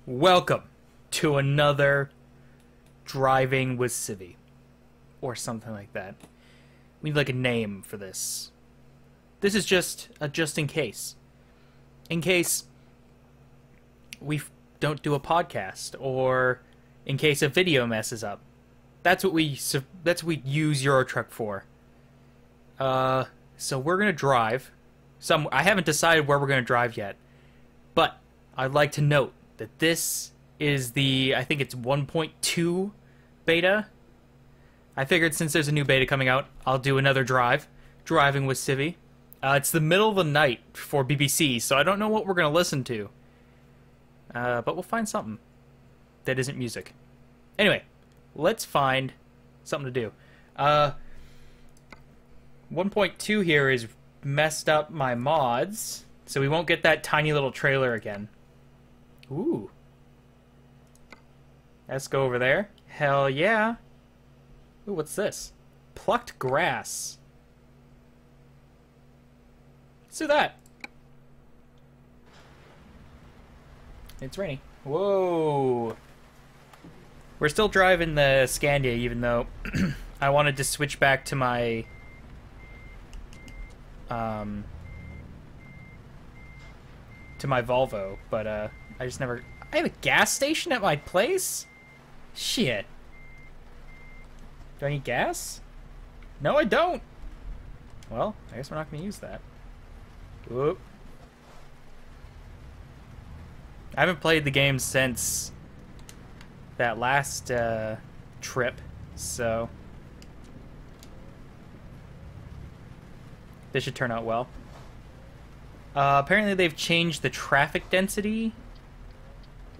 Welcome to another Driving with Civvie. Or something like that. We need like a name for this. This is just a just in case. In case we don't do a podcast, or in case a video messes up. That's what we use Eurotruck for. So we're gonna drive. I haven't decided where we're gonna drive yet, but I'd like to note that this is I think it's 1.2 beta. I figured since there's a new beta coming out, I'll do another driving with Civvie. It's the middle of the night for BBC, so I don't know what we're gonna listen to. But we'll find something that isn't music. Anyway, let's find something to do. 1.2 here is messed up my mods, so we won't get that tiny little trailer again. Ooh. Let's go over there. Hell yeah. Ooh, what's this? Plucked grass. Let's do that. It's raining. Whoa. We're still driving the Scandia, even though I wanted to switch back to my Volvo, but I just never... I have a gas station at my place? Shit. Do I need gas? No, I don't. Well, I guess we're not going to use that. Whoop. I haven't played the game since that last trip, so this should turn out well. Apparently they've changed the traffic density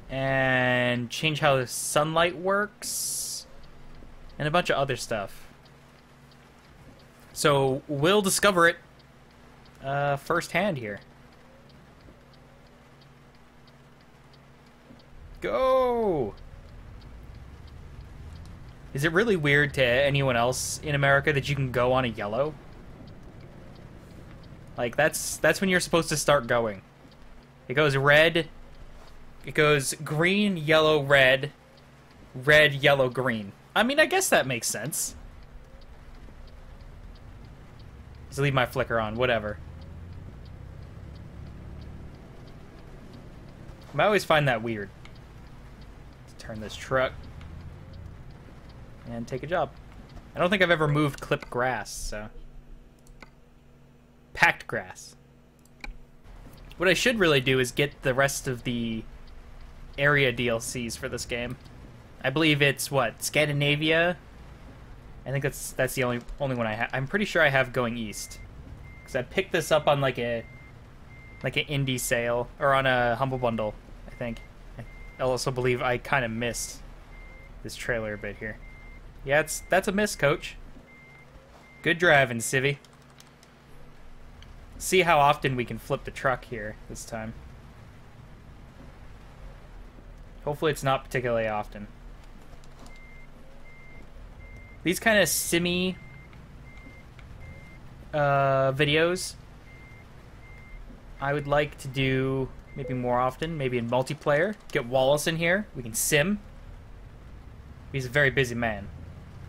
and changed how the sunlight works and a bunch of other stuff. So we'll discover it firsthand here. Go! Is it really weird to anyone else in America that you can go on a yellow? Like, that's when you're supposed to start going. It goes red, it goes green, yellow, red, red, yellow, green. I mean, I guess that makes sense. Just leave my flicker on, whatever. I always find that weird. Let's turn this truck and take a job. I don't think I've ever moved clipped grass, so... Packed grass. What I should really do is get the rest of the area DLCs for this game. I believe it's, what, Scandinavia? I think that's the only one I have. I'm pretty sure I have Going East. Because I picked this up on like an indie sale, or on a Humble Bundle, I think. I also believe I kind of missed this trailer a bit here. Yeah, that's a miss, coach. Good driving, Civvie. See how often we can flip the truck here this time. Hopefully it's not particularly often. These kind of simmy videos I would like to do maybe more often, maybe in multiplayer. Get Wallace in here, we can sim. He's a very busy man.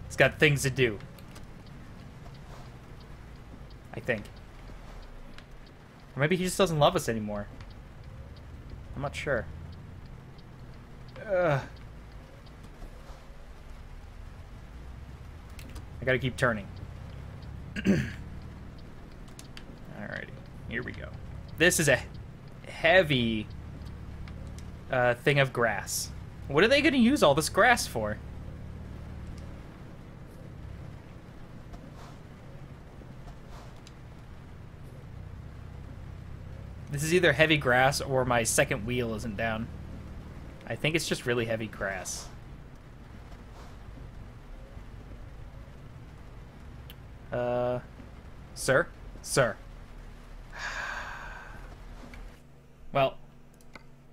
He's got things to do, I think. Or maybe he just doesn't love us anymore. I'm not sure. Ugh. I gotta keep turning. Alrighty, here we go. This is a heavy thing of grass. What are they gonna use all this grass for? This is either heavy grass or my second wheel isn't down. I think it's just really heavy grass. Sir? Sir. Well,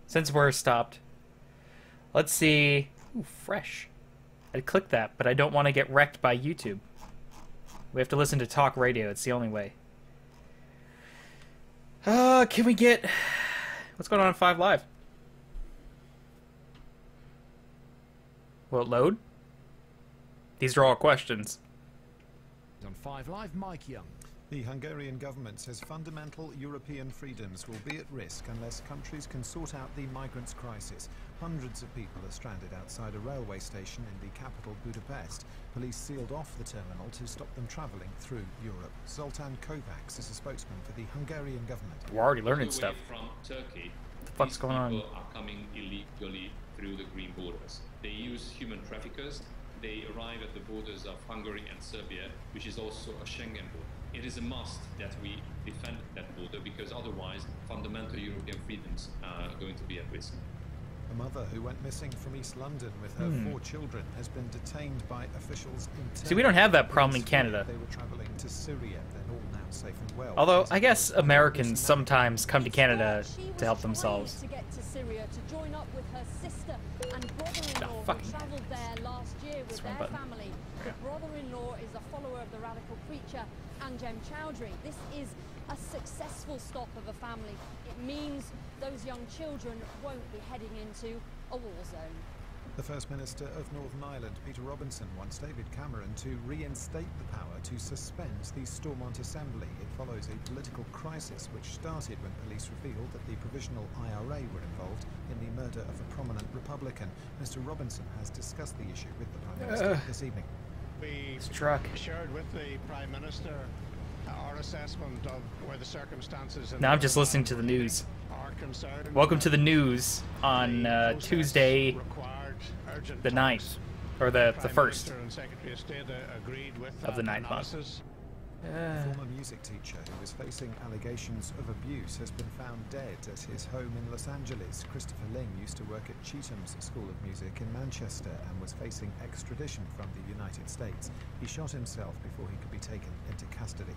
since we're stopped, let's see... Ooh, fresh. I'd click that, but I don't want to get wrecked by YouTube. We have to listen to talk radio, it's the only way. Can we get... What's going on 5 Live? Will it load? These are all questions. On 5 Live, Mike Young. The Hungarian government says fundamental European freedoms will be at risk unless countries can sort out the migrants' crisis. Hundreds of people are stranded outside a railway station in the capital, Budapest. Police sealed off the terminal to stop them travelling through Europe. Zoltán Kovács is a spokesman for the Hungarian government. We're already learning stuff. From Turkey, What the fuck's going on? People are coming illegally through the green borders. They use human traffickers. They arrive at the borders of Hungary and Serbia, which is also a Schengen border. It is a must that we defend that border because otherwise fundamental European freedoms are going to be at risk. A mother who went missing from East London with her 4 children has been detained by officials in See, we don't have that problem in Canada. They were traveling to Syria. They're all now safe and well. Although, I guess Americans sometimes come to Canada to help themselves. To get to Syria to join up with her sister and brother-in-law who travelled there last year with their family. The brother-in-law is a follower of the radical preacher Anjem Chowdhury. This is a successful stop of a family. It means those young children won't be heading into a war zone. The First Minister of Northern Ireland, Peter Robinson, wants David Cameron to reinstate the power to suspend the Stormont Assembly. It follows a political crisis which started when police revealed that the Provisional IRA were involved in the murder of a prominent Republican. Mr Robinson has discussed the issue with the Prime Minister this evening. We shared with the Prime Minister our assessment of where the circumstances. Now I'm just listening to the news. Welcome to the news on Tuesday, the 9th, or the 1st of the 9th month. A former music teacher who was facing allegations of abuse has been found dead at his home in Los Angeles. Christopher Ling used to work at Chetham's School of Music in Manchester and was facing extradition from the United States. He shot himself before he could be taken into custody.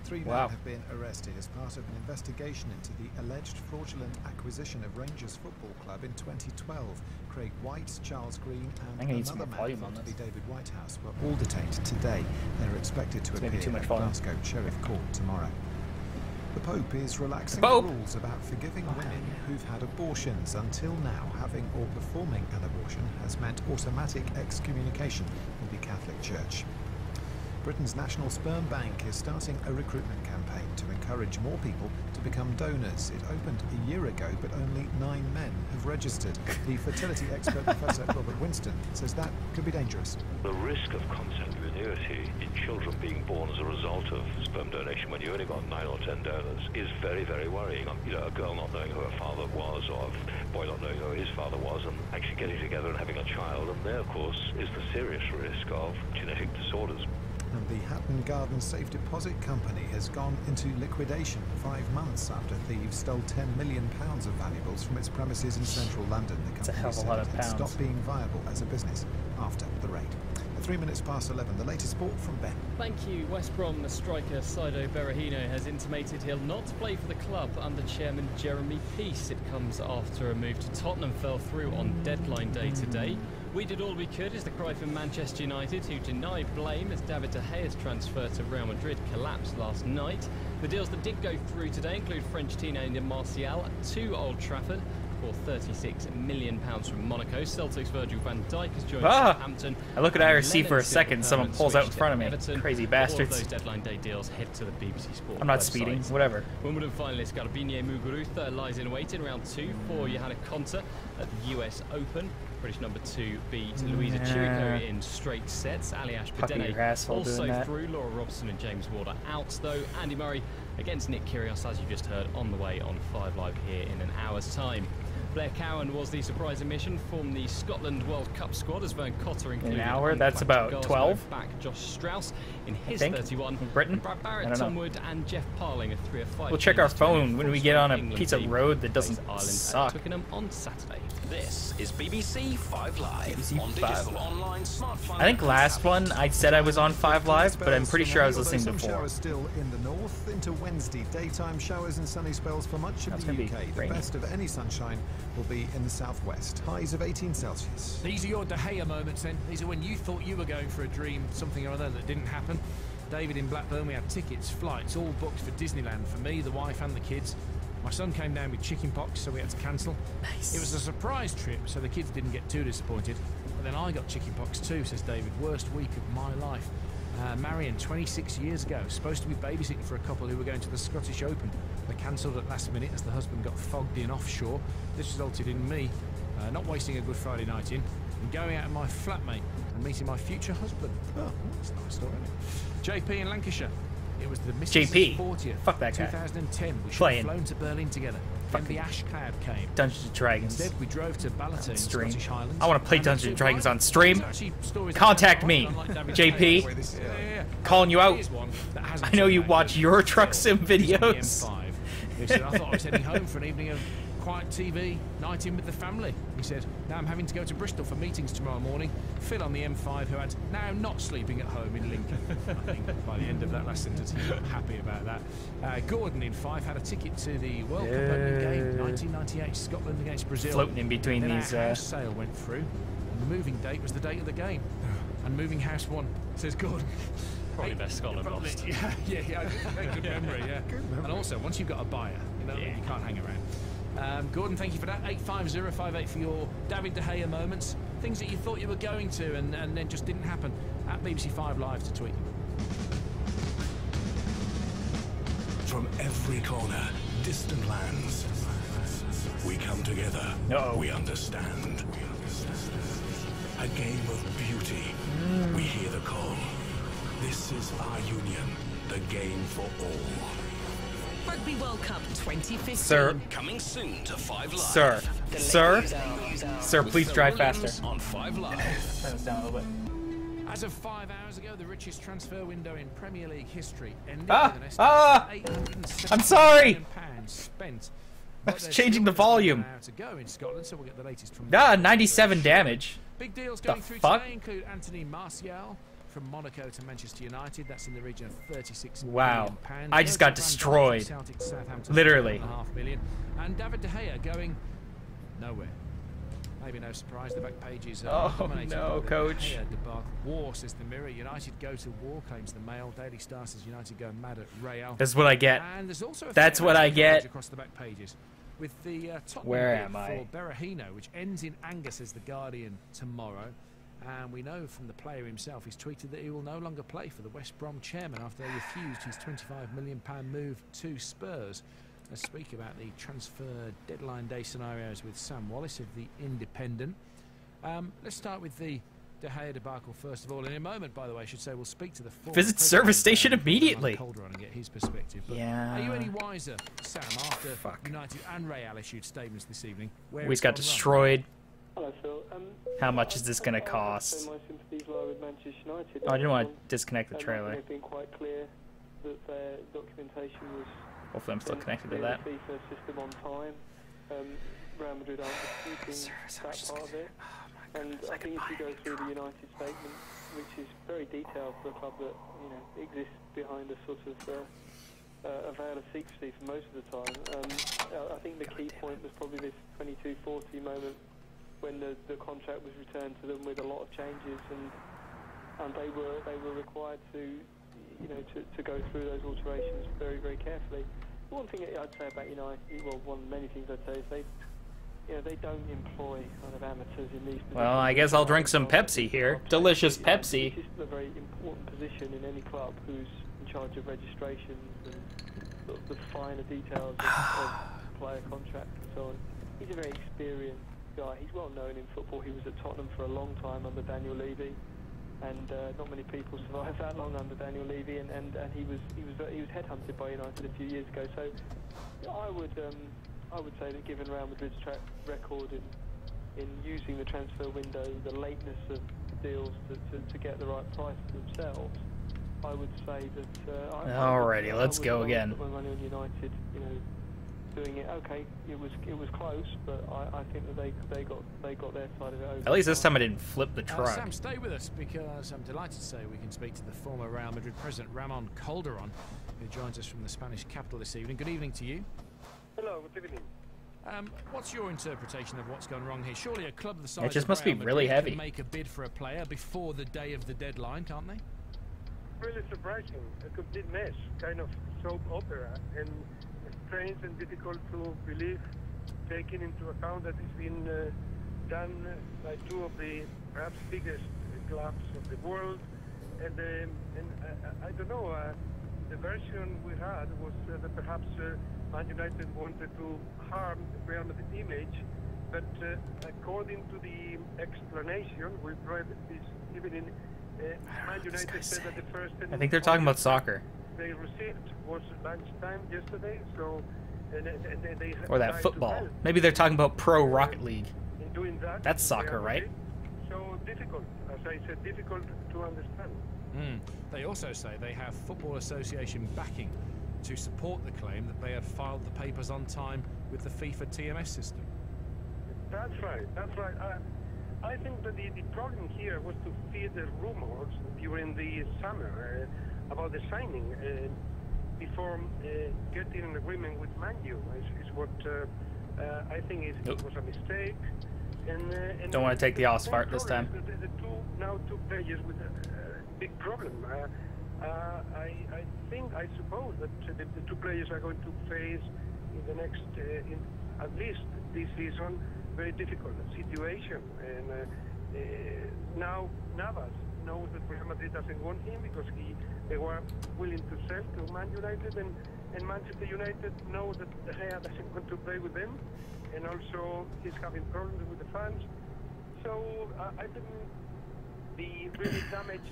3 men have been arrested as part of an investigation into the alleged fraudulent acquisition of Rangers Football Club in 2012. Craig White, Charles Green and another man thought to be David Whitehouse were all detained today. They're expected to appear at Glasgow Sheriff Court tomorrow. The Pope is relaxing the rules about forgiving women who've had abortions. Until now, having or performing an abortion has meant automatic excommunication in the Catholic Church. Britain's National Sperm Bank is starting a recruitment campaign to encourage more people to become donors. It opened a year ago, but only 9 men have registered. The fertility expert Professor Robert Winston says that could be dangerous. The risk of consanguinity in children being born as a result of sperm donation when you only got 9 or 10 donors is very, very worrying. You know, a girl not knowing who her father was, or a boy not knowing who his father was, and actually getting together and having a child. And there, of course, is the serious risk of genetic disorders. And the Hatton Garden Safe Deposit Company has gone into liquidation 5 months after thieves stole £10 million of valuables from its premises in central London. The company said it had stopped being viable as a business after the raid. At 3 minutes past 11, the latest sport from Ben. Thank you. West Brom striker Saido Berahino has intimated he'll not play for the club under chairman Jeremy Peace. It comes after a move to Tottenham fell through on deadline day today. We did all we could is the cry from Manchester United, who denied blame as David De Gea's transfer to Real Madrid collapsed last night. The deals that did go through today include French teenager Martial to Old Trafford for £36 million from Monaco. Celtic's Virgil van Dijk has joined Southampton. I look at IRC for a second, someone pulls out in front of me. Everton. Crazy bastards. All of those deadline day deals head to the BBC Sport I'm not website. speeding, whatever. Wimbledon finalist Garbine Muguruza lies in wait in round 2 for Johanna Konta at the US Open. British number 2 beat Louisa Chirico in straight sets. Aliash Bedene also through. Laura Robson and James Ward are out though. Andy Murray against Nick Kyrgios, as you just heard, on the way on 5 Live here in an hour's time. Blair Cowan was the surprise admission from the Scotland World Cup squad as Vern Cotter included. An hour? That's about 12. Back Josh Strauss in his 31. In Britain? Brad Barrett, Tom Wood and Jeff Parling are 3 of 5. We'll check our phone when we get on a piece of road that doesn't suck. Twickenham on Saturday. This is BBC 5 Live. BBC on 5 digital, online, smartphone. I think last one I said I was on 5 Live, but I'm pretty sure I was listening before. Showers still in the north into Wednesday. Daytime showers and sunny spells for much of the UK. The best of any sunshine will be in the southwest. Highs of 18 Celsius. These are your De Gea moments then. These are when you thought you were going for a dream, something or other that didn't happen. David in Blackburn, we had tickets, flights, all booked for Disneyland for me, the wife and the kids. My son came down with chicken pox, so we had to cancel. Nice. It was a surprise trip, so the kids didn't get too disappointed. But then I got chicken pox too, says David. Worst week of my life. Marion, 26 years ago, supposed to be babysitting for a couple who were going to the Scottish Open. They cancelled at last minute as the husband got fogged in offshore. This resulted in me not wasting a Good Friday night in and going out with my flatmate and meeting my future husband. Oh, that's a nice story. JP in Lancashire. It was the Mrs. JP. 40th, Fuck that guy. 2010. We should Playing. have flown to Berlin together. Then the ash cloud came. Dungeons and Dragons. Instead, we drove to Ballatine, Stream. Scottish Highlands. I want to play Dungeons and Dragons on stream. Contact me, JP. Calling you out. I know you watch your truck sim videos. He said, I thought I was heading home for an evening of quiet TV, night in with the family. He said, now I'm having to go to Bristol for meetings tomorrow morning. Phil on the M5, who had now not sleeping at home in Lincoln. I think by the end of that last sentence, he's not happy about that. Gordon in Fife had a ticket to the World Cup opening game, 1998, Scotland against Brazil. Floating in between then these. Our house sale went through, and the moving date was the date of the game. And moving house won, says Gordon. Probably best Scotland lost. Yeah, good memory, yeah. And also, once you've got a buyer, you can't hang around. Gordon, thank you for that. 85058 for your David De Gea moments. Things that you thought you were going to and then just didn't happen. At BBC 5 Live to tweet. From every corner, distant lands, we come together. We understand. A game of beauty. We hear the call. This is our union, the game for all. Rugby World Cup 2015. Sir. Coming soon to 5 Sir, Live. sir, please drive faster. On 5 Live. Turn this down a little bit. As of 5 hours ago, the richest transfer window in Premier League history ended with an I'm sorry. £870 spent. I was changing the volume. To go in Scotland, so we'll get the latest from 97 damage. Big deals going through today include Anthony Martial from Monaco to Manchester United. That's in the region of £36 million. I just got destroyed. Literally. £1.5 million. And David De Gea going nowhere. Maybe no surprise, the back pages are dominated by the coach. De Gea debacle. War, says the Mirror. United go to war, claims the Mail. Daily Star says United go mad at Real. That's what I get. And there's also a That's what I get. across the back pages. With the top Where bid am I? for Berahino, which ends in anger, says the Guardian tomorrow. And we know from the player himself, he's tweeted that he will no longer play for the West Brom chairman after they refused his £25 million move to Spurs. Let's speak about the transfer deadline day scenarios with Sam Wallace of The Independent. Let's start with the De Gea debacle first of all. In a moment, by the way, I should say we'll speak to the Visit service station immediately. Calderon and get his perspective. But yeah. Are you any wiser, Sam, after United and Real issued statements this evening? We got destroyed. Hello, Phil. How much is this going to cost? My sympathies lie with Manchester United. Oh, I didn't want to disconnect the trailer. They've been quite clear that their documentation was. Hopefully, I'm still connected to that. The FIFA system on time. Real Madrid aren't disputing that part of it. And I think if you go through the United statement, which is very detailed for a club that exists behind a sort of a veil of secrecy for most of the time, I think the key point was probably this 22:40 moment when the contract was returned to them with a lot of changes, and they were required to go through those alterations very, very carefully. The one thing I'd say about United, well, one of many things I'd say is they don't employ kind of amateurs in these positions. Well, I guess I'll drink some Pepsi here. Delicious Pepsi. It's a very important position in any club who's in charge of registrations and sort of the finer details of player contracts and so on. He's a very experienced guy. He's well known in football. He was at Tottenham for a long time under Daniel Levy, and not many people survive that long under Daniel Levy. And he was headhunted by United a few years ago. So I would say that given Real Madrid's track record in using the transfer window, the lateness of deals to get the right price for themselves, I would say that. Alrighty, let's go again. Put my money on United, doing it. Okay, it was close, but I think that they got their side of it over. At least this time I didn't flip the truck. Sam, stay with us because I'm delighted to say we can speak to the former Real Madrid president Ramon Calderon, who joins us from the Spanish capital this evening. Good evening to you. Hello, good evening. What's your interpretation of what's gone wrong here? Surely a club the size it just of must be Real really Madrid heavy. can make a bid for a player before the day of the deadline, can't they? Really surprising. A complete mess, kind of soap opera. And strange and difficult to believe, taking into account that it's been done by two of the perhaps biggest clubs of the world. And I don't know, the version we had was that perhaps Man United wanted to harm the Real Madrid image, but according to the explanation we've read this evening, Man United said that the first... I think they're talking about soccer. They received was lunchtime yesterday, so... they or that football. Maybe they're talking about Pro Rocket League. In doing that, that's soccer, right? So difficult, as I said, difficult to understand. They also say they have Football Association backing to support the claim that they had filed the papers on time with the FIFA TMS system. That's right, that's right. I think that the problem here was to feed the rumors during the summer about the signing before getting an agreement with Man U. Is what I think it was a mistake. And don't want to take the Osfart this time. The two players with a big problem. I suppose that the two players are going to face in the next, at least this season, very difficult situation. And now Navas knows that Real Madrid doesn't want him because they were willing to sell to Man United, and Manchester United knows that De Gea doesn't want to play with them, and also he's having problems with the fans. So I think the really damaged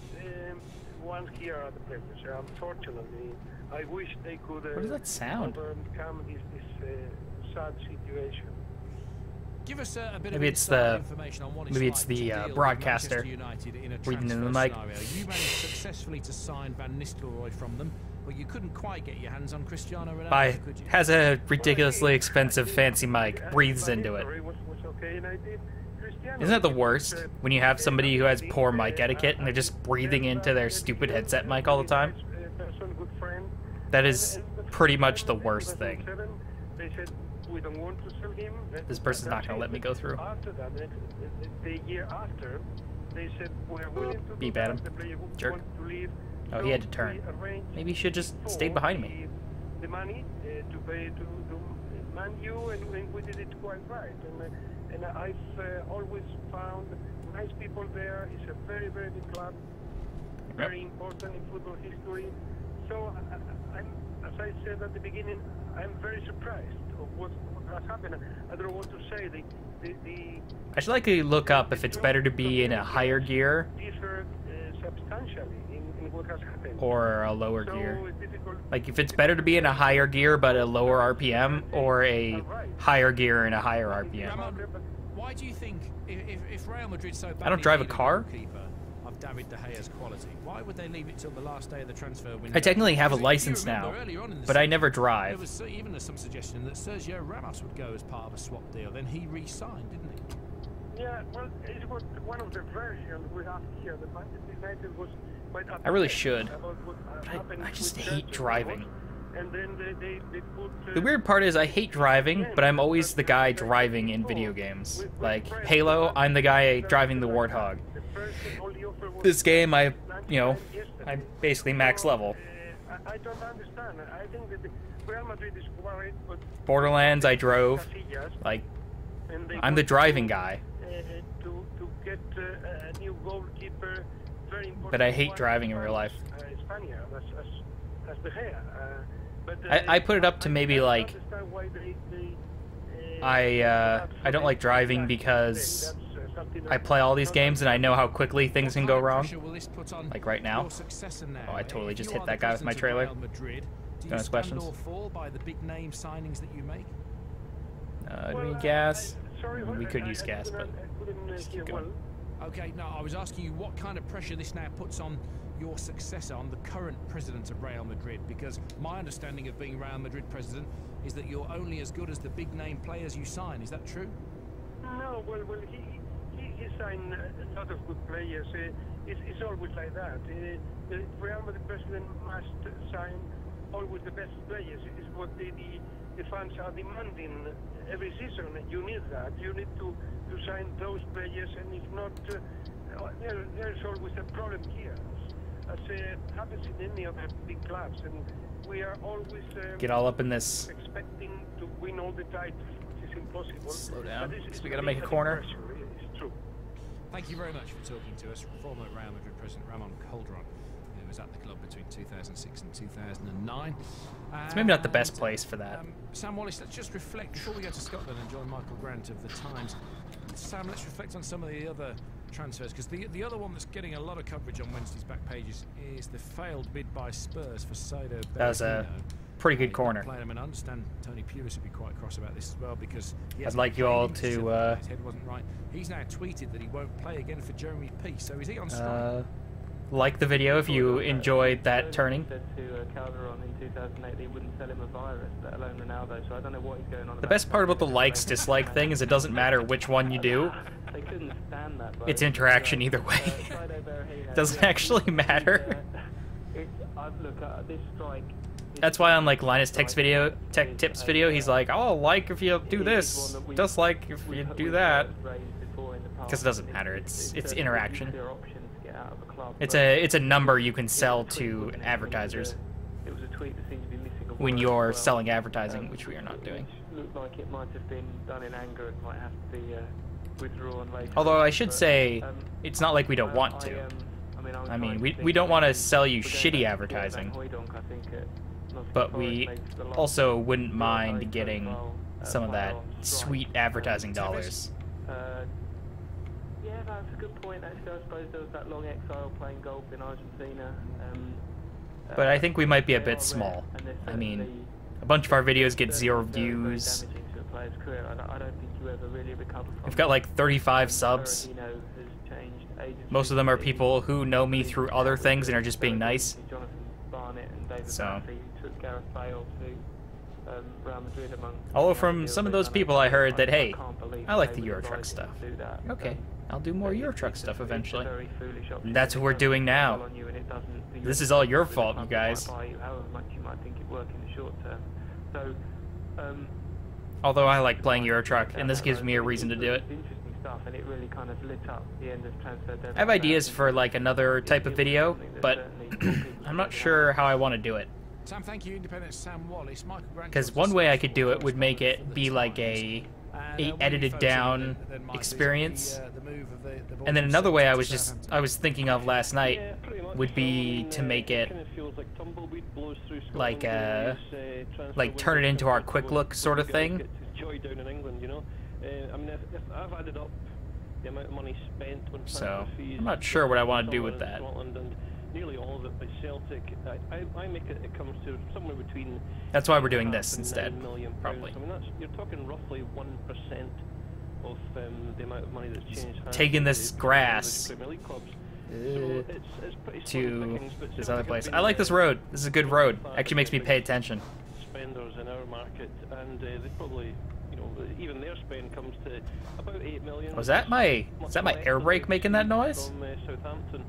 ones here are the players. Unfortunately, I wish they could what does that sound? overcome this sad situation. Give us a bit maybe of it's the information on what maybe it's the broadcaster breathing in the mic. You managed successfully to sign Van Nistelrooy from them, but you couldn't quite get your hands on Cristiano Ronaldo, could you? Has a ridiculously expensive fancy mic, breathes into it. Isn't that the worst? When you have somebody who has poor mic etiquette and they're just breathing into their stupid headset mic all the time? That is pretty much the worst thing. We don't want to sell him. This person's not going to let me go through. After that, the year after, they said we're willing to beep at him. Jerk. Oh, he had to turn. Maybe he should just stay behind me. The money to pay to Man U, and we did it quite right. And I've always found nice people there. It's a very, very big club, very important in football history. So, as I said at the beginning, I'm very surprised of what has happened. I don't know what to say. I should likely look up if it's better to be in a higher gear differed substantially in what has happened. Or a lower gear. Like if it's better to be in a higher gear but a lower RPM, or a higher gear and a higher RPM. Why do you think if Real Madrid so badly I don't drive a car. Of David De Gea's quality, why would they leave it till the last day of the transfer window? I technically have a license now, but I never drive. There was even some suggestion that Sergio Ramos would go as part of a swap deal. Then he re-signed, didn't he? Yeah, well, it was one of the versions we have here. The Manchester United was quite upset. I really should. But I just hate driving. And then they put, the weird part is I hate driving, but I'm always the guy driving in video games. Like Halo, I'm the guy driving the Warthog. This game, I'm basically max level. I don't understand. I think that Real Madrid is worried, but Borderlands, I drove. Like, I'm the driving guy. To get a new goalkeeper, very important. But I hate driving in real life. Spaniard, as De Gea. I put it up to maybe like I don't like driving because I play all these games and I know how quickly things can go wrong. Like right now. Oh, I totally just hit that guy with my trailer. Don't ask questions. Do we need gas? We could use gas, but just keep going. Okay, now I was asking you what kind of pressure this now puts on your successor, on the current president of Real Madrid, because my understanding of being Real Madrid president is that you're only as good as the big name players you sign. Is that true? No, well he signed a lot of good players. It's always like that. The Real Madrid president must sign always the best players. It's what the fans are demanding every season. You need that. You need to sign those players, and if not, there's always a problem here. As happens in any other big clubs, and we are always get all up in this. expecting to win all the titles, which is impossible. Slow down, But because we gotta make a corner. It's true. Thank you very much for talking to us. Former Real Madrid president Ramon Calderon, who was at the club between 2006 and 2009. It's maybe not the best place for that. Sam Wallace, let's just reflect before we go to Scotland and join Michael Grant of the Times. Sam, let's reflect on some of the other transfers, because the other one that's getting a lot of coverage on Wednesday's back pages is the failed bid by Spurs for Saido Berahino. That was a pretty good corner. I understand Tony Pulis would be quite cross about this as well, because I'd like you all to his head wasn't right. He's now tweeted that he won't play again for Jeremy Peace. So is he on strike? Like the video if you enjoyed that turning. Said to Calderon in 2008 that he wouldn't sell him a virus, let alone Ronaldo. So I don't know what he's going on about. The best part about the likes dislike thing is it doesn't matter which one you do. They couldn't stand that. It's interaction either way. Doesn't actually matter. Look, this strike. That's why on like Linus Tech Tips video, he's like, "Oh, like if you do this, dislike if you do that," because it doesn't matter. It's interaction. It's a number you can sell to advertisers when you're selling advertising, which we are not doing. Looked like it might have been done in anger and might have to be withdrawn later. Although I should say, it's not like we don't want to. I mean, we don't want to sell you shitty advertising, but we also wouldn't mind getting some of that sweet advertising dollars. Yeah, that's a good point. Actually, I suppose there was that long exile playing golf in Argentina. But I think we might be a bit small. I mean, a bunch of our videos get 0 views. I don't think you ever really recover from. We've got like 35 subs. Most of them are people who know me through other things and are just being nice. So, although from some of those people I heard that, hey, I like the Euro Truck stuff. Okay, I'll do more Euro Truck stuff eventually. And that's what we're doing now. This is all your fault, you guys. Although I like playing Euro Truck, and this gives me a reason to do it. And it really kind of lit up the end of transfer deadline. I have ideas for like another type of video, but I'm not sure how I want to do it. Sam, thank you, Independent Sam Wallace. Because one way I could do it would make it be like a edited down experience, and then another way I was thinking of last night would be to make it like turn it into our quick look sort of thing. I mean, if I've added up the amount of money spent on So fees, I'm not sure what I want to do with that. Scotland and nearly all of it by Celtic, I make it comes to somewhere between. That's why we're doing this instead, £9 million. probably. I mean, you're talking roughly 1% of the amount of money that's changed. Taking this grass Premier League clubs. So it's pretty to this other place. I like this road. This is a good road. Actually makes me pay attention. Spenders in our market, and they probably. Even their spend comes to about 8 million. Was that my air brake making that noise? From Southampton.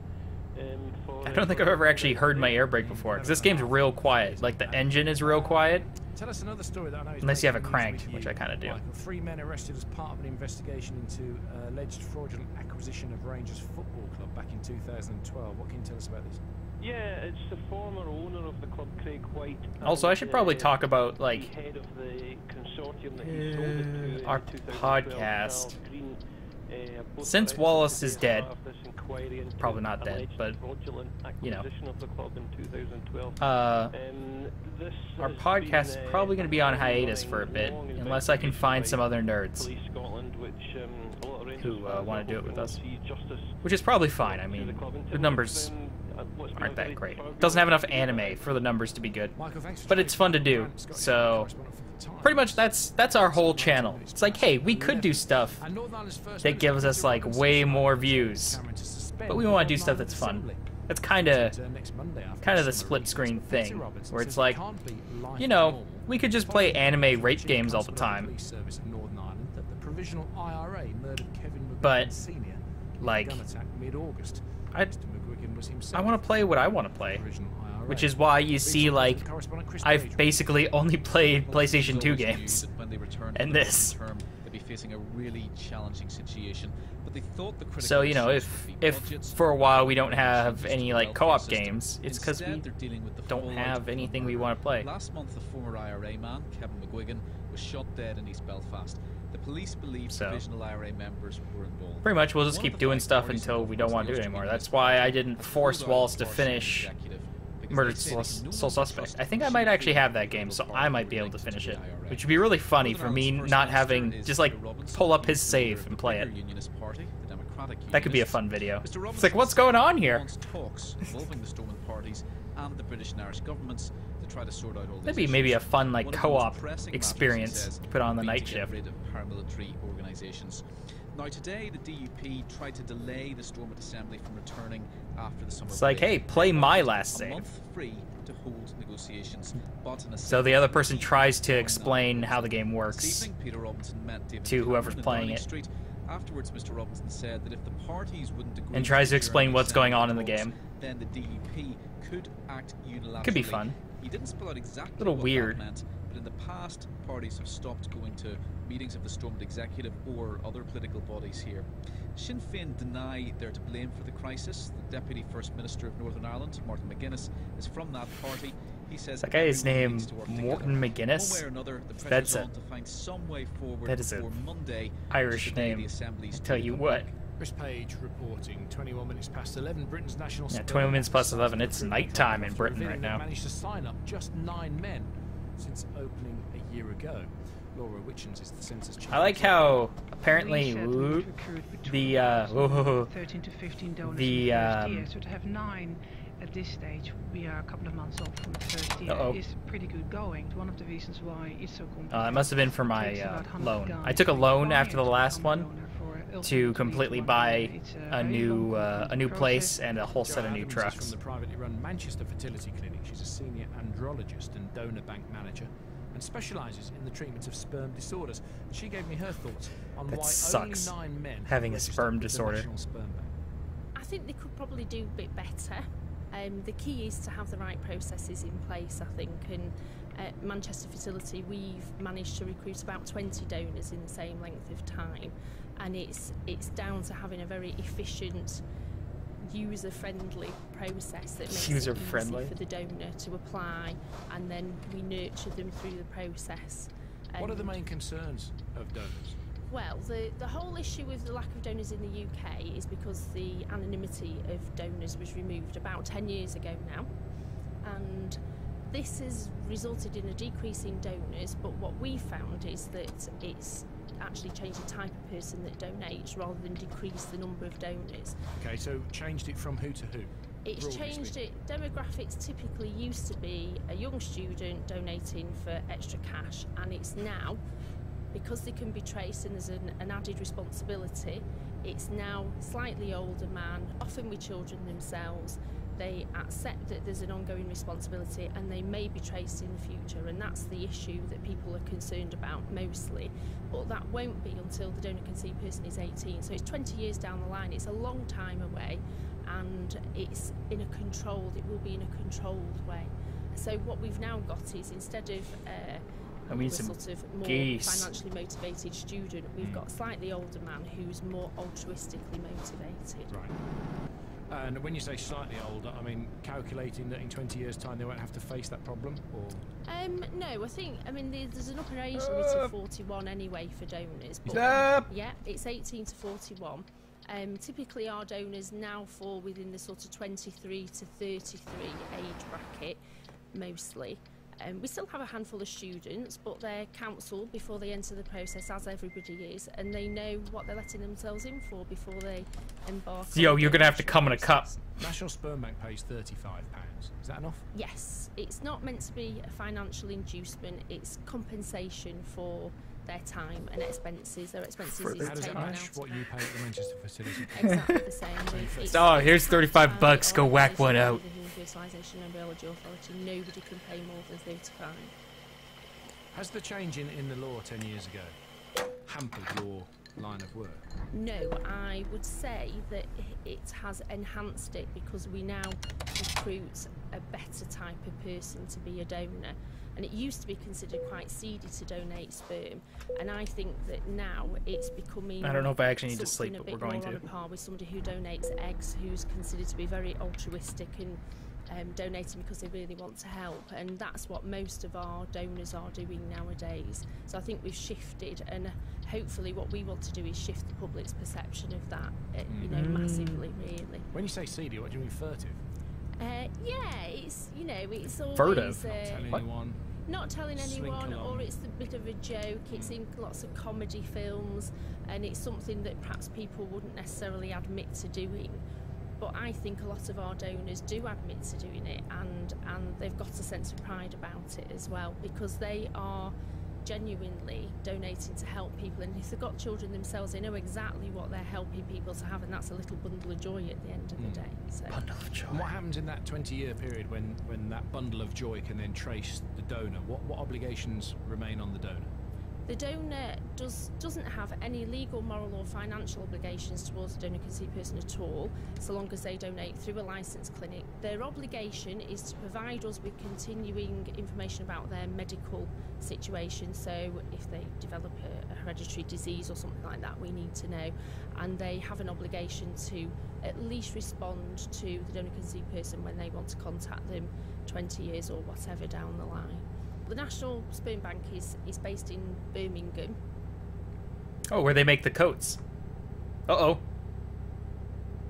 I don't think I've ever actually heard my air brake before, because this game's real quiet. Like, the engine is real quiet. Tell us another story that I know is unless you have it cranked, which I kind of do. 3 men arrested as part of an investigation into alleged fraudulent acquisition of Rangers Football Club back in 2012. What can you tell us about this? Yeah, it's the former owner of the club, Craig White. Also, I should probably talk about, like, the head of the consortium that he sold it to, our podcast. Since Wallace is dead, probably not dead, but, you know, our podcast is probably going to be on hiatus for a bit, unless I can find some other nerds who want to do it with us, which is probably fine. I mean, the numbers aren't that great. It doesn't have enough anime for the numbers to be good, but it's fun to do. So pretty much that's our whole channel. It's like, hey, we could do stuff that gives us like way more views, but we want to do stuff that's fun. That's kind of the split screen thing, where it's like, you know, we could just play anime rape games all the time, but like, I want to play what I want to play, which is why you see, like, I've basically only played PlayStation 2 games and this. facing a really challenging situation, but they thought the critical So, you know, if for a while we don't have any like co-op games, it's because we don't have anything we want to play. Last month, a former IRA man, Kevin McGuigan, was shot dead in East Belfast. The police believe provisional IRA members were involved. Pretty much, we'll just keep doing stuff until we don't want to do it anymore. That's why I didn't force Wallace to finish Murdered Soul Suspect. I think I might actually have that game, so I might be able to finish it. Which would be really funny for me not having, just like, pull up his save and play it. That could be a fun video. It's like, what's going on here? Talks involving the Stormont parties and the British and Irish governments to try to sort out all these That'd be maybe a fun, like, co-op experience to put on the night shift. Paramilitary organizations. Now today, the DUP tried to delay the Stormont Assembly from returning after the summer. It's like, hey, play my last save. A month free to hold negotiations, but so the other person tries to explain how the game works this evening, Peter Robinson met David to whoever's playing it. Street. Afterwards, Mr. Robinson said that if the parties wouldn't agree and tries to explain what's going on in the game, then the DUP could act unilaterally. Could be fun. He didn't spell out exactly a little what weird. That meant, but in the past, parties have stopped going to meetings of the Stormont Executive or other political bodies here. Sinn Féin deny they're to blame for the crisis. The Deputy First Minister of Northern Ireland, Martin McGuinness, is from that party. He says that guy is named Morton McGuinness. One way or another, the That's on to find some way forward that is a Monday Irish name. I tell you what. Chris Page reporting 21 minutes past 11. Britain's national. Yeah, 20 minutes past 11. It's nighttime in Britain right now. Managed to sign up just 9 men since opening a year ago. Laura Witchens is the census chief. I like how apparently the 13 to 15 donors the so to have 9 at this stage, we are a couple of months off from the first year, is pretty good going. It's one of the reasons why it's so complex. It must have been for my loan. I took a loan after the last one to completely buy a new place and a whole set of new trucks. From the privately run Manchester Fertility Clinic. She's a senior andrologist and donor bank manager, and specialises in the treatment of sperm disorders. She gave me her thoughts on that why sucks, only 9 men having a sperm disorder. I think they could probably do a bit better. The key is to have the right processes in place, I think, and at Manchester Fertility we've managed to recruit about 20 donors in the same length of time, and it's down to having a very efficient, user-friendly process that makes it easy for the donor to apply, and then we nurture them through the process. What are the main concerns of donors? Well, the whole issue with the lack of donors in the UK is because the anonymity of donors was removed about 10 years ago now, and this has resulted in a decrease in donors, but what we found is that it's actually changed the type of person that donates rather than decrease the number of donors. Okay, so changed it from who to who? It's changed it. Demographics typically used to be a young student donating for extra cash, and it's now, because they can be traced and there's an added responsibility, it's now slightly older man, often with children themselves. They accept that there's an ongoing responsibility and they may be traced in the future, and that's the issue that people are concerned about mostly. But that won't be until the donor conceived person is 18, so it's 20 years down the line. It's a long time away, and it's in a controlled, it will be in a controlled way. So what we've now got is, instead of a sort of more financially motivated student, we've got a slightly older man who's more altruistically motivated. Right. And when you say slightly older, I mean calculating that in 20 years' time they won't have to face that problem, or? No, I mean there's an upper age limit of 41 anyway for donors. But, yeah, it's 18 to 41. Typically our donors now fall within the sort of 23 to 33 age bracket, mostly. We still have a handful of students, but they're counselled before they enter the process, as everybody is, and they know what they're letting themselves in for before they embark. Yo, you're gonna have to come in a cup. National Sperm Bank pays £35. Is that enough? Yes, it's not meant to be a financial inducement. It's compensation for their time and expenses. Their expenses is taken out. What you pay at the Manchester facility? Exactly the same. Oh, here's $35. Go whack one out. Fertilisation and Biology Authority, nobody can pay more than 35. Has the change in the law 10 years ago hampered your line of work? No, I would say that it has enhanced it because we now recruit a better type of person to be a donor. And it used to be considered quite seedy to donate sperm, and I think that now it's becoming. I don't know if I actually need to sleep, but we're going to. On a par with somebody who donates eggs, who's considered to be very altruistic and donating because they really want to help, and that's what most of our donors are doing nowadays. So I think we've shifted, and hopefully what we want to do is shift the public's perception of that, you know, massively, really. When you say seedy, what do you mean furtive? Yeah, it's, you know, it's always furtive. Not telling anyone. Not telling anyone, or it's a bit of a joke. It's in lots of comedy films, and it's something that perhaps people wouldn't necessarily admit to doing. But I think a lot of our donors do admit to doing it, and they've got a sense of pride about it as well, because they are genuinely donating to help people, and if they've got children themselves, they know exactly what they're helping people to have, and that's a little bundle of joy at the end of the day. So. Bundle of joy. And what happens in that 20-year period when that bundle of joy can then trace the donor? What obligations remain on the donor? The donor doesn't have any legal, moral or financial obligations towards the donor conceived person at all, so long as they donate through a licensed clinic. Their obligation is to provide us with continuing information about their medical situation, so if they develop a hereditary disease or something like that, we need to know, and they have an obligation to at least respond to the donor conceived person when they want to contact them 20 years or whatever down the line. The National Sperm Bank is based in Birmingham. Oh, where they make the coats. Uh-oh.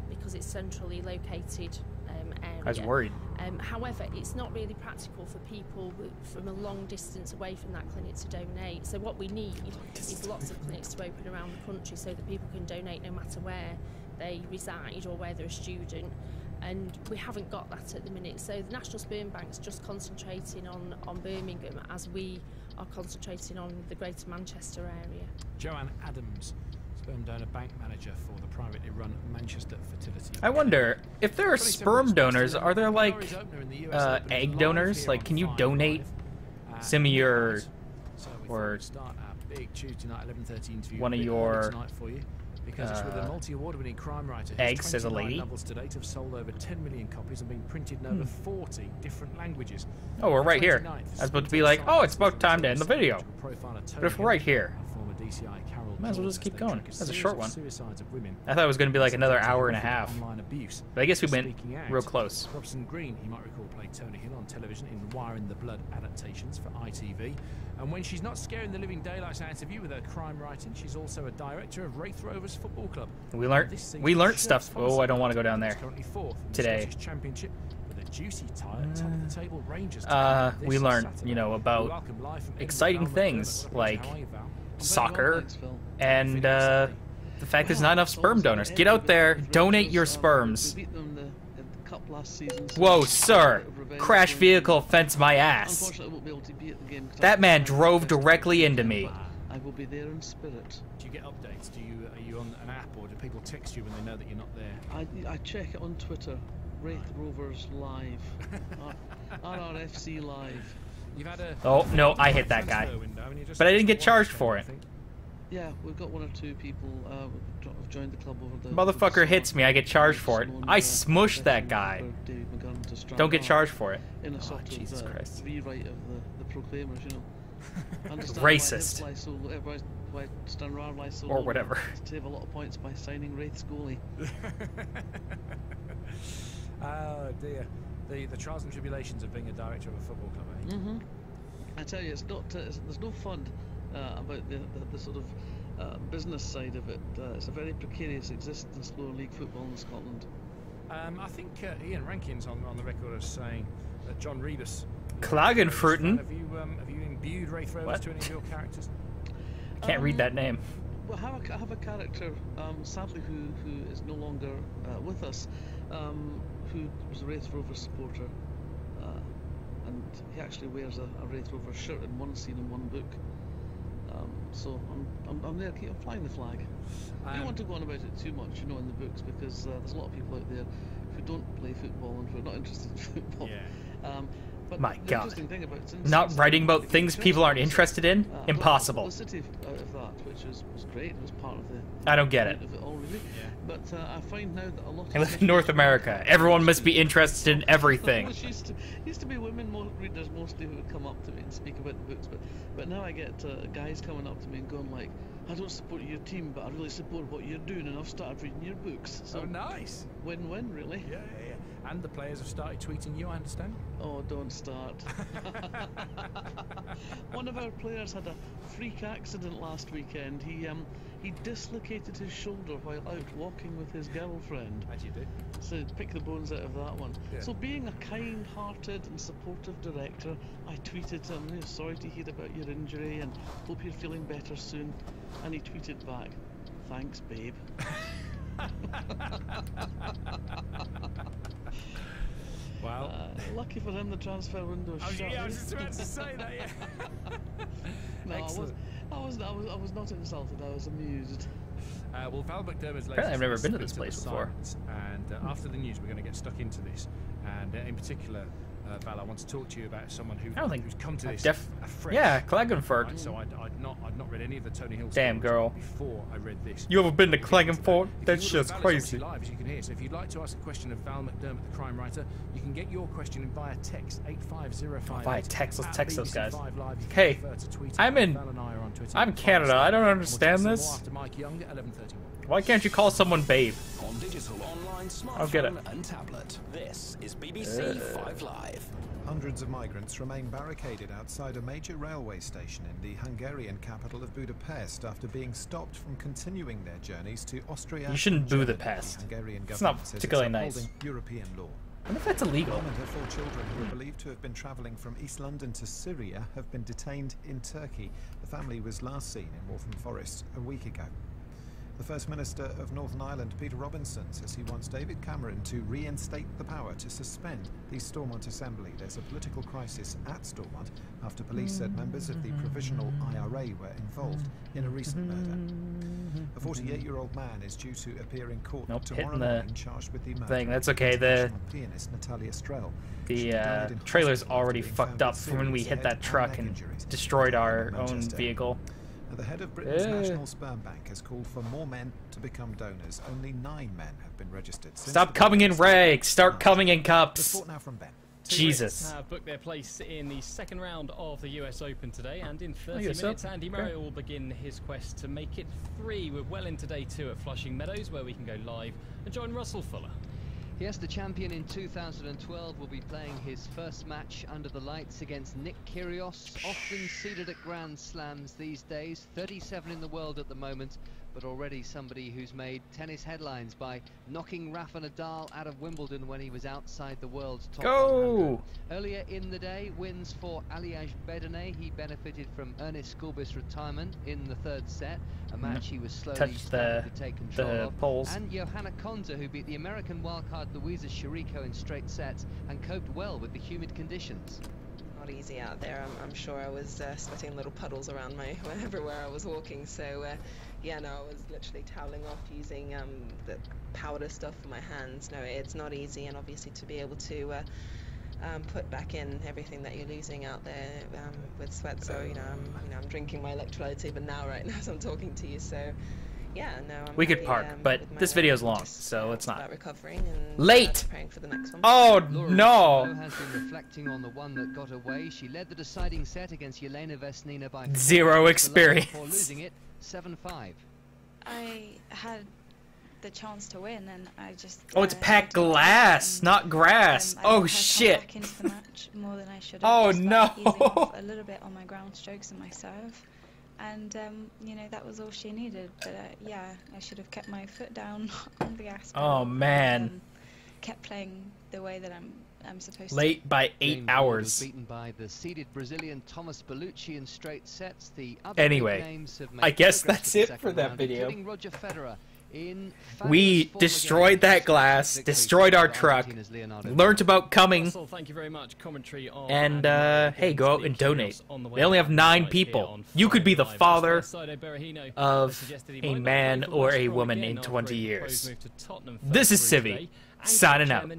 Because it's centrally located area. I was worried. However, it's not really practical for people from a long distance away from that clinic to donate. So what we need is lots of clinics to open around the country so that people can donate no matter where they reside or where they're a student. And we haven't got that at the minute, so the National Sperm Bank's just concentrating on Birmingham, as we are concentrating on the Greater Manchester area. Joanne Adams, sperm donor bank manager for the privately run Manchester Fertility. I wonder if there are sperm donors. Are there like egg donors? Like, can you donate some of your or one of your because it's with a multi-award-winning crime writer. Eggs as a lady. Novels to date have sold over 10 million copies and been printed in over 40 different languages. Oh, we're right here. I was about to be like, oh, it's about time to end the video. But if we're right here, might as well just keep going. That's a short one. I thought it was going to be like another hour and a half. But I guess we went real close. Robson Green, you might recall, played Tony Hill on television in Wire in the Blood adaptations for ITV. And when she's not scaring the living daylights out of you with her crime writing, she's also a director of Wraith Rovers Football Club. We learned stuff. Oh, I don't want to go down there today. Championship with a juicy top of the table Rangers. We learned, you know, about exciting things like soccer and the fact there's not enough sperm donors. Get out there, donate your sperms. Whoa, sir! Crash vehicle fenced my ass. That man drove directly into me. I will be there in spirit. Do you get updates? Are you on an app, or do people text you when they know that you're not there? I check it on Twitter. Wraith Rovers Live. RRFC Live. You've had a oh no, I hit that guy, but I didn't get charged for it. Yeah, we've got one or two people have joined the club over the... Motherfucker hits me, I get charged for it. I smushed that guy. Don't get charged for it. In a sort Jesus Christ. Rewrite of the Proclaimers, you know. Racist. Or whatever. To save a lot of points by signing Wraith's goalie. Oh dear. The trials and tribulations of being a director of a football club, eh? Mm-hmm. I tell you, it's not. There's no fun about the sort of business side of it. It's a very precarious existence, lower league football in Scotland. I think Ian Rankin's on the record as saying that John Rebus. Klagenfurt. Have you imbued Wraith Rovers to any of your characters? Can't read that name. Well, I have a character, sadly, who is no longer with us, who was a Wraith Rovers supporter, and he actually wears a Wraith Rovers shirt in one scene in one book. So I'm there, I'm flying the flag. I don't want to go on about it too much, you know, in the books, because there's a lot of people out there who don't play football and who are not interested in football. Yeah. But My the God. interesting thing about Not writing about things people aren't interested in? Impossible. Publicity out of that, which was great. It was part of the. I don't get it. Of it all, really. But I find now that a lot. I live in North America. Everyone must be interested in everything. Well, used to be women readers mostly who would come up to me and speak about the books, but now I get guys coming up to me and going like, I don't support your team, but I really support what you're doing, and I've started reading your books. So oh, nice. Win-win, really. Yeah. And the players have started tweeting you, I understand? Oh, don't start. One of our players had a freak accident last weekend. He dislocated his shoulder while out walking with his girlfriend. As you do. So pick the bones out of that one. Yeah. So being a kind-hearted and supportive director, I tweeted him, sorry to hear about your injury and hope you're feeling better soon. And he tweeted back, thanks, babe. Well, lucky for him, the transfer window is shut. Yeah, I was just about to say that. Yeah. No, I was not insulted. I was amused. Well, Val McDermott's Apparently I've never been to this place before. And after the news, we're going to get stuck into this. And in particular, Val, I want to talk to you about someone who's come to this afresh. Yeah, Klagenfurt. Right? So I'd not read any of the Tony Hill Damn girl. before I read this. You ever been to Klagenfurt? That shit's crazy. Live, as you can hear. So if you'd like to ask a question of Val McDermott, the crime writer, you can get your question in via text 85058. Via text, let's text those guys. Live. Hey, I'm in Canada. I don't understand We'll this. after Mike Young at 11:31. Why can't you call someone babe? On digital, online, I'll get it. smartphone and tablet. This is BBC 5 Live. Hundreds of migrants remain barricaded outside a major railway station in the Hungarian capital of Budapest after being stopped from continuing their journeys to Austria. You shouldn't and boo the Germany. pest. Hungarian It's not government says particularly it's nice. upholding European law. I wonder if that's illegal. Mom and her 4 children, who are believed to have been travelling from East London to Syria, have been detained in Turkey. The family was last seen in Waltham Forest a week ago. The First Minister of Northern Ireland, Peter Robinson, says he wants David Cameron to reinstate the power to suspend the Stormont Assembly. There's a political crisis at Stormont after police said members of the Provisional IRA were involved in a recent murder. A 48-year-old man is due to appear in court tomorrow morning charged with the murder thing. That's okay. of The pianist Natalia Strel. the trailer's already fucked up from when we hit that truck and destroyed our own vehicle. The head of Britain's National Sperm Bank has called for more men to become donors. Only 9 men have been registered. Stop coming in rags. Start coming in cups. Report now from Ben. Jesus. Have booked their place in the second round of the US Open today, and in 30 minutes, Andy Murray will begin his quest to make it 3. We're well into day 2 at Flushing Meadows, where we can go live and join Russell Fuller. Yes, the champion in 2012 will be playing his first match under the lights against Nick Kyrgios, often seeded at Grand Slams these days, 37 in the world at the moment, but already somebody who's made tennis headlines by knocking Rafa Nadal out of Wimbledon when he was outside the world's top 100. Earlier in the day, wins for Aliaj Bedene. He benefited from Ernest Gulbis' retirement in the 3rd set, a match he was slowly starting to take control of. Poles. And Johanna Konta, who beat the American wildcard Luisa Chirico in straight sets and coped well with the humid conditions. Not easy out there. I'm sure I was sweating little puddles around everywhere I was walking. So yeah, no, I was literally toweling off using the powder stuff for my hands. No, it's not easy, and obviously to be able to put back in everything that you're losing out there with sweat. So I'm drinking my electrolytes even now, right now, as I'm talking to you. So yeah, no, I'm we could happy, park, but this video's long, so it's not. About recovering and late. Preparing for the next one. Oh Laura no! has been reflecting on the one that got away. She led the deciding set against Yelena Vesnina by 0 experience. Before losing it 7-5. I had the chance to win, and I just it's packed glass, not grass. I Shit! back into the match more than I should have. Oh just no! Easing off a little bit on my ground strokes and my serve, and that was all she needed. But yeah, I should have kept my foot down on the gas. Oh man! And, kept playing the way that I'm supposed to. Late by 8 hours. Was beaten by the seeded Brazilian Thomas Bellucci in straight sets. The other anyway, names have made I guess progress that's the it for second that round, video. including Roger Federer. We destroyed that glass, destroyed our truck, learned about coming, Russell, thank you very much. Commentary on and hey, go out and donate. They only have 9 people. You could be the father of a man or a woman in 20 years. This is Civvie, signing out.